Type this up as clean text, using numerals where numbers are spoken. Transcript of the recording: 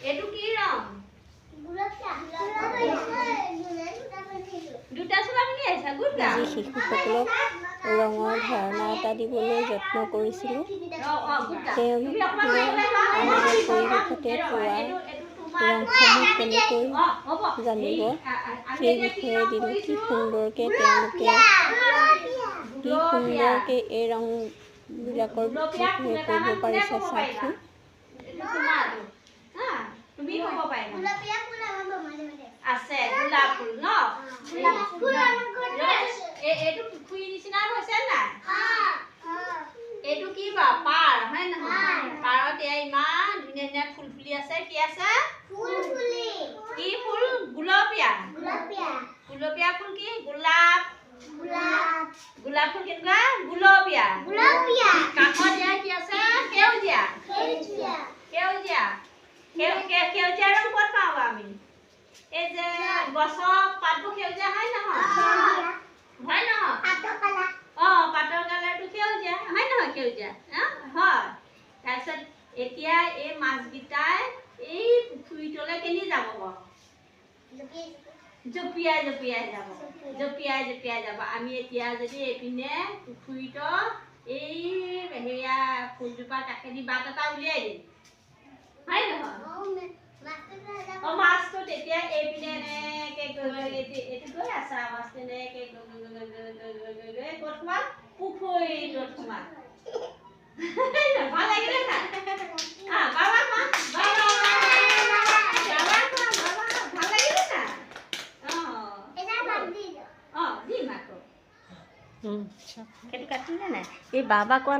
এইটো কি ৰং? দুটা চোলা পিন্ধি আহিছা? Good girl. আজি শিশুসকলক ৰঙৰ ধাৰণা এটা দিবলৈ যত্ন কৰিছিলোঁ। তেওঁলোকে আমাৰ পৰিৱেশতে পোৱা ৰংসমূহ কেনেকৈ জানিব সেই বিষয়ে দিলোঁ। কি সুন্দৰকৈ তেওঁলোকে এই ৰংবিলাকৰ বিষয়ে ক'ব পাৰিছে চাওকচোন। তুমি ক'ব পাৰিবা আছে গোলাপ ফুল ন? এইটো পুখুৰী নিচিনা হৈছে নাই? এইটো কি বা পাৰ হয় নহয়? পাৰত এয়া ইমান ধুনীয়া ধুনীয়া ফুল ফুলি আছে। কি আছে? কি ফুল? গুলপীয়া গুলপীয়া ফুল। কি গোলাপ? গোলাপ ফুল কেনেকুৱা? গুলপীয়া। কাষত এয়া কি আছে? সেউজীয়া। সেউজীয়া ৰং ক'ত পাওঁ আমি? এই যে গছৰ পাতবোৰ সেউজীয়া হয় নহয়? হয় নহয়? পাতৰ কালাৰটো সেউজীয়া হয় নহয়? সেউজীয়া হয়। তাৰপিছত এতিয়া এই মাছকেইটাই এই পুখুৰীটোলৈ কেনি যাব বাৰু? জঁপিয়াই যাব। আমি এতিয়া যদি এইপিনে পুখুৰীটো এই হেৰিয়া ফুলজোপা কাষেদি বাট এটা উলিয়াই দিম হয় নহয়? মাছটো তেতিয়া এইপিনে এনেকে এইটো গৈ আছে মাছটো এনেকে ক'ত সোমাল? পুখুৰীটোত সোমাল। ভাল লাগিলে নাই? বাবা ভাল লাগিলে নাই? দিম আকৌ। সেইটো কাটিলে নাই? এই বাবা কোৱা